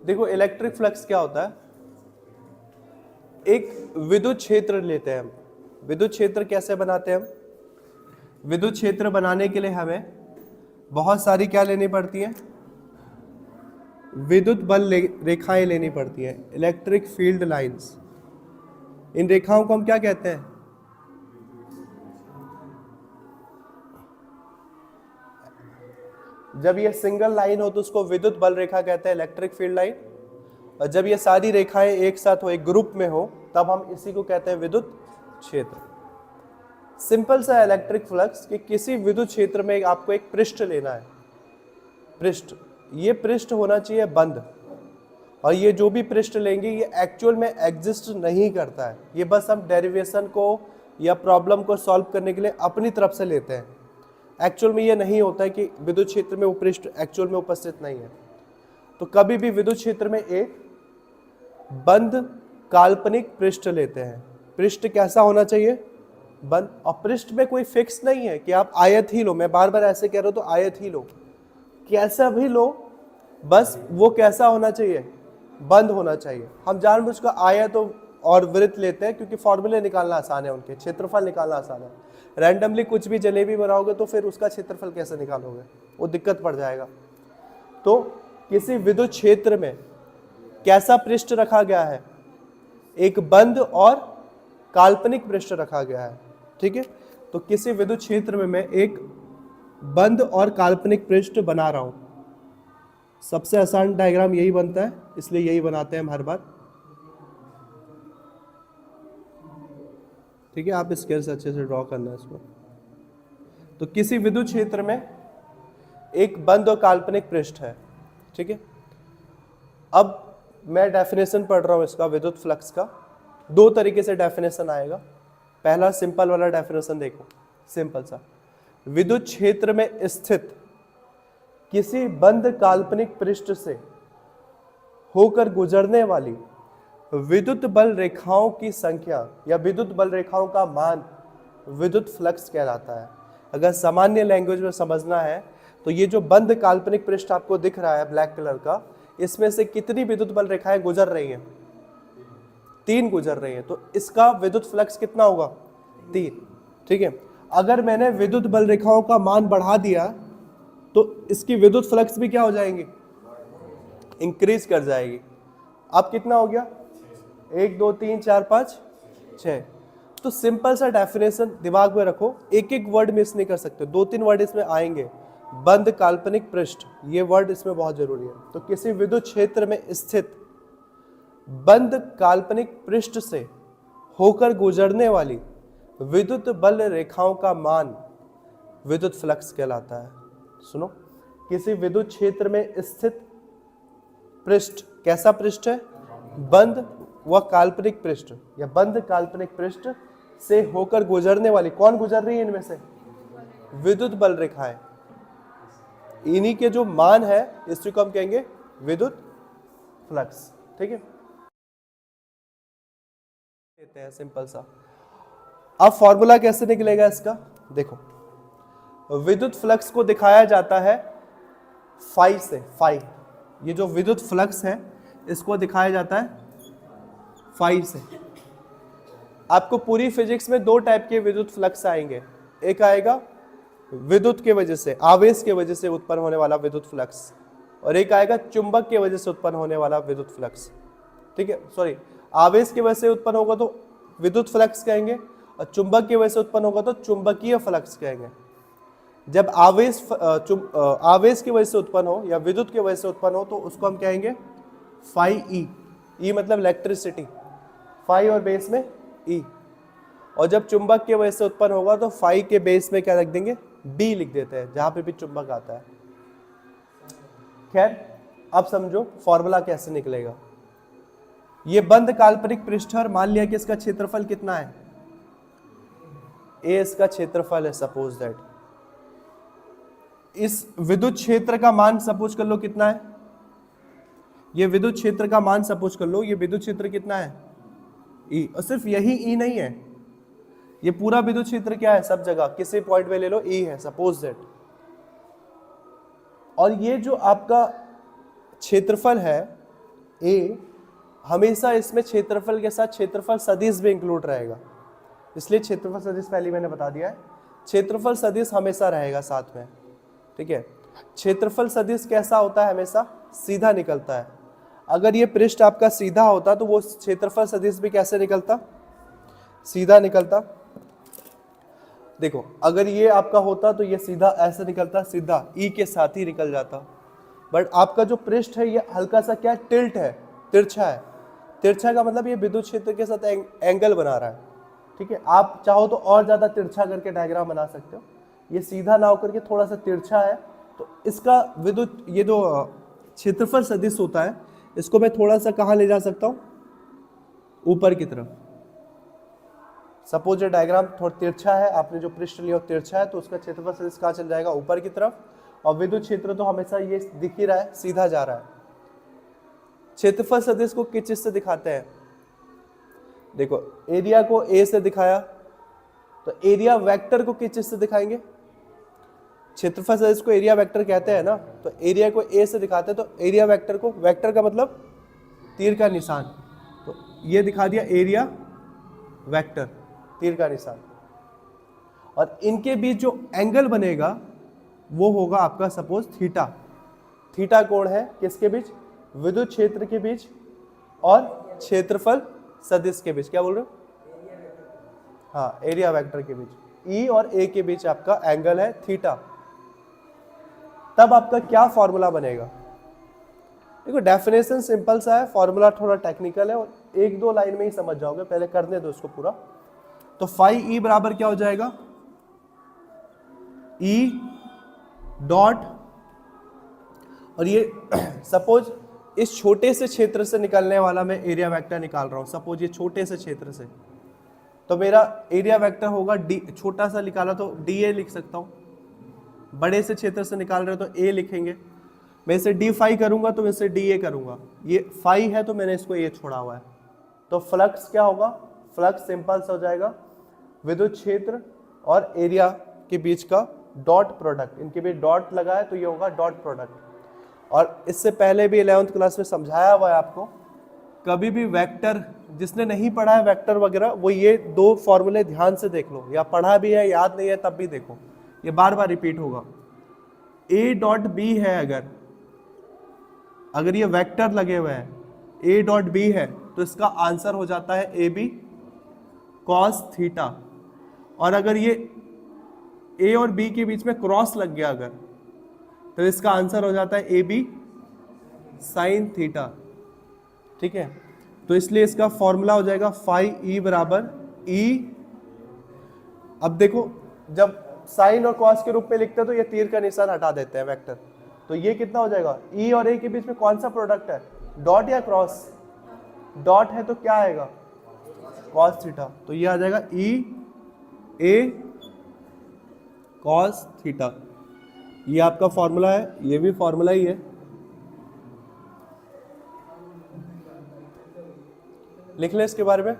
देखो electric flux क्या होता है, एक विद्युत क्षेत्र लेते हैं हम। विद्युत क्षेत्र कैसे बनाते हैं हम? विद्युत क्षेत्र बनाने के लिए हमें बहुत सारी क्या लेनी पड़ती है, विद्युत बल रेखाएं लेनी पड़ती हैं, इलेक्ट्रिक फील्ड लाइंस। इन रेखाओं को हम क्या कहते हैं? जब ये सिंगल लाइन हो तो उसको विद्युत बल रेखा कहते हैं, इलेक्ट्रिक फील्ड लाइन। और जब ये सारी रेखाएं एक साथ हो, एक ग्रुप में हो, तब हम इसी को कहते हैं विद्युत क्षेत्र। सिंपल सा इलेक्ट्रिक फ्लक्स कि किसी विद्युत क्षेत्र में आपको एक पृष्ठ लेना है, पृष्ठ, ये पृष्ठ होना चाहिए बंद, और ये जो भी पृष्ठ लेंगे ये एक्चुअल में एग्जिस्ट नहीं करता है, ये बस हम डेरिवेशन को या प्रॉब्लम को सॉल्व करने के लिए अपनी तरफ से लेते हैं। एक्चुअल में ये नहीं होता है कि विद्युत क्षेत्र में वो पृष्ठ एक्चुअल में उपस्थित नहीं है। तो कभी भी विद्युत क्षेत्र में एक बंद काल्पनिक पृष्ठ लेते हैं। पृष्ठ कैसा होना चाहिए? बंद। और पृष्ठ में कोई फिक्स नहीं है कि आप आयत ही लो, मैं बार बार ऐसे कह रहा हूं तो आयत ही लो, कैसा भी लो, बस वो कैसा होना चाहिए? बंद होना चाहिए। हम जानबूझकर आयत और वृत्त लेते हैं क्योंकि फॉर्मूले निकालना आसान है, उनके क्षेत्रफल निकालना आसान है। रैंडमली कुछ भी जलेबी बनाओगे तो फिर उसका क्षेत्रफल कैसे निकालोगे, वो दिक्कत पड़ जाएगा। तो किसी विद्युत क्षेत्र में कैसा पृष्ठ रखा गया है? एक बंद और काल्पनिक पृष्ठ रखा गया है, ठीक है। तो किसी विद्युत क्षेत्र में मैं एक बंद और काल्पनिक पृष्ठ बना रहा हूं। सबसे आसान डायग्राम यही बनता है, इसलिए यही बनाते हैं हम हर बार, ठीक है। आप स्केल से अच्छे से ड्रॉ करना है इसको। तो किसी विद्युत क्षेत्र में एक बंद और काल्पनिक पृष्ठ है, ठीक है। अब मैं डेफिनेशन पढ़ रहा हूं इसका, विद्युत फ्लक्स का। दो तरीके से डेफिनेशन आएगा। पहला सिंपल वाला डेफिनेशन देखो, सिंपल सा, विद्युत क्षेत्र में स्थित किसी बंद काल्पनिक पृष्ठ से होकर गुजरने वाली विद्युत बल रेखाओं की संख्या या विद्युत बल रेखाओं का मान विद्युत फ्लक्स कहलाता है। अगर सामान्य लैंग्वेज में समझना है तो ये जो बंद काल्पनिक पृष्ठ आपको दिख रहा है ब्लैक कलर का, इसमें से कितनी विद्युत बल रेखाएं गुजर रही हैं? 3 गुजर रही हैं। तो इसका विद्युत फ्लक्स कितना होगा? 3, ठीक है। अगर मैंने विद्युत बल रेखाओं का मान बढ़ा दिया तो इसकी विद्युत फ्लक्स भी क्या हो जाएंगी? इंक्रीज कर जाएगी। अब कितना हो गया? 1 2 3 4 5 6। तो सिंपल सा डेफिनेशन दिमाग में रखो, एक एक वर्ड मिस नहीं कर सकते, 2-3 वर्ड इसमें आएंगे। बंद काल्पनिक पृष्ठ, ये वर्ड इसमें बहुत जरूरी है। तो किसी विद्युत क्षेत्र में स्थित बंद काल्पनिक पृष्ठ से होकर गुजरने वाली विद्युत बल रेखाओं का मान विद्युत फ्लक्स कहलाता है। सुनो, किसी विद्युत क्षेत्र में स्थित पृष्ठ, कैसा पृष्ठ है? बंद व काल्पनिक पृष्ठ या बंद काल्पनिक पृष्ठ से होकर गुजरने वाली, कौन गुजर रही है इनमें से? विद्युत बल रेखाएं। इन्हीं के जो मान है इसी को हम कहेंगे विद्युत फ्लक्स, ठीक है। लेते हैं सिंपल सा। अब फॉर्मूला कैसे निकलेगा इसका? देखो, विद्युत फ्लक्स को दिखाया जाता है फाई से। फाई, ये जो विद्युत फ्लक्स है इसको दिखाया जाता है फाई से। आपको पूरी फिजिक्स में 2 टाइप के विद्युत फ्लक्स आएंगे। एक आएगा विद्युत के वजह से, आवेश के वजह से उत्पन्न होने वाला विद्युत फ्लक्स, और एक आएगा चुंबक के वजह से उत्पन्न होने वाला विद्युत फ्लक्स, ठीक है। सॉरी, आवेश की वजह से उत्पन्न होगा तो विद्युत फ्लक्स कहेंगे, और चुंबक की वजह से उत्पन्न होगा तो चुंबकीय फ्लक्स कहेंगे। जब आवेश की वजह से उत्पन्न हो या विद्युत की वजह से उत्पन्न हो तो उसको हम कहेंगे फाई ई। ई मतलब इलेक्ट्रिसिटी, फाई और बेस में ई। और जब चुंबक की वजह से उत्पन्न होगा तो फाई के बेस में क्या रख देंगे? बी लिख देते हैं, जहां पे भी चुंबक आता है। खैर, अब समझो फॉर्मूला कैसे निकलेगा। ये बंद काल्पनिक पृष्ठ, और मान लिया कि इसका क्षेत्रफल कितना है? ए इसका क्षेत्रफल है, सपोज दैट। इस विद्युत क्षेत्र का मान सपोज कर लो कितना है? ये विद्युत क्षेत्र का मान सपोज कर लो, ये विद्युत क्षेत्र कितना है? ई। और सिर्फ यही ई नहीं है, ये पूरा विद्युत क्षेत्र क्या है? सब जगह किसी पॉइंट में ले लो, ई है, सपोज दैट। और ये जो आपका क्षेत्रफल है ए हमेशा इसमें क्षेत्रफल के साथ क्षेत्रफल सदिश भी इंक्लूड रहेगा, इसलिए क्षेत्रफल सदिश पहले मैंने बता दिया है, क्षेत्रफल सदिश हमेशा रहेगा साथ में, ठीक है। क्षेत्रफल सदिश कैसा होता है, हमेशा सीधा निकलता है। अगर ये पृष्ठ आपका सीधा होता तो वो क्षेत्रफल सदिश भी कैसे निकलता, सीधा निकलता। देखो अगर ये आपका होता तो ये सीधा ऐसे निकलता, सीधा ई के साथ ही निकल जाता, बट आपका जो पृष्ठ है ये हल्का सा क्या टिल्ट है, तिरछा है। तिरछा का मतलब ये विद्युत क्षेत्र के साथ एंगल बना रहा है, ठीक है। आप चाहो तो और ज्यादा तिरछा करके डायग्राम बना सकते हो, ये सीधा ना होकर के थोड़ा सा तिरछा है, तो इसका विद्युत ये जो क्षेत्रफल सदिश होता है इसको मैं थोड़ा सा कहाँ ले जा सकता हूँ, ऊपर की तरफ। सपोज ये डायग्राम थोड़ा तिरछा है, आपने जो पृष्ठ लिया तिरछा है, तो उसका क्षेत्रफल सदिश कहाँ चल जाएगा, ऊपर की तरफ। और विद्युत क्षेत्र तो हमेशा ये दिख ही रहा है, सीधा जा रहा है। क्षेत्रफल सदिश को किस चीज से दिखाते हैं, देखो एरिया को ए से दिखाया, तो एरिया वेक्टर को किस चीज से दिखाएंगे, क्षेत्रफल सदिश को एरिया वेक्टर कहते हैं ना, तो एरिया को ए से दिखाते हैं, तो एरिया वेक्टर को, वेक्टर का मतलब तीर का निशान, तो ये दिखा दिया एरिया वेक्टर, तीर का निशान। और इनके बीच जो एंगल बनेगा वो होगा आपका सपोज थीटा। थीटा कोण है किसके बीच, विद्युत क्षेत्र के बीच और क्षेत्रफल सदिश के बीच, क्या बोल रहे हो, हाँ एरिया वेक्टर के बीच, ई और ए के बीच आपका एंगल है थीटा। तब आपका क्या फॉर्मूला बनेगा, देखो डेफिनेशन सिंपल सा है, फॉर्मूला थोड़ा टेक्निकल है और एक दो लाइन में ही समझ जाओगे, पहले करने दो इसको पूरा। तो फाई ई बराबर क्या हो जाएगा, ई डॉट, और ये सपोज इस छोटे से क्षेत्र से निकलने वाला मैं एरिया वेक्टर निकाल रहा हूं, सपोज ये छोटे से क्षेत्र से, तो मेरा एरिया वेक्टर होगा डी, छोटा सा निकाला तो डी ए लिख सकता हूं, बड़े से क्षेत्र से निकाल रहे हो तो ए लिखेंगे, मैं इसे डी फाई करूंगा तो मैं इसे डी ए करूंगा, ये फाई है तो मैंने इसको ए छोड़ा हुआ है। तो फ्लक्स क्या होगा, फ्लक्स सिंपल सा हो जाएगा विद्युत क्षेत्र और एरिया के बीच का डॉट प्रोडक्ट, इनके बीच डॉट लगा है तो ये होगा डॉट प्रोडक्ट। और इससे पहले भी 11th क्लास में समझाया हुआ है आपको, कभी भी वेक्टर, जिसने नहीं पढ़ा है वेक्टर वगैरह, वो ये दो फॉर्मूले ध्यान से देख लो, या पढ़ा भी है याद नहीं है तब भी देखो, ये बार बार रिपीट होगा। ए डॉट बी है, अगर ये वेक्टर लगे हुए हैं, ए डॉट बी है, तो इसका आंसर हो जाता है ए बी कॉस थीटा। और अगर ये ए और बी के बीच में क्रॉस लग गया अगर, तो इसका आंसर हो जाता है ए बी साइन थीटा, ठीक है। तो इसलिए इसका फॉर्मूला हो जाएगा फाई ई बराबर ई, अब देखो जब साइन और कॉस के रूप में लिखते हैं तो ये तीर का निशान हटा देते हैं वेक्टर, तो ये कितना हो जाएगा, ई और ए के बीच में कौन सा प्रोडक्ट है, डॉट या क्रॉस, डॉट है तो क्या आएगा, कॉस थीटा, तो ये आ जाएगा ई ए कॉस थीटा। ये आपका फॉर्मूला है, ये भी फॉर्मूला ही है, लिख लें इसके बारे में।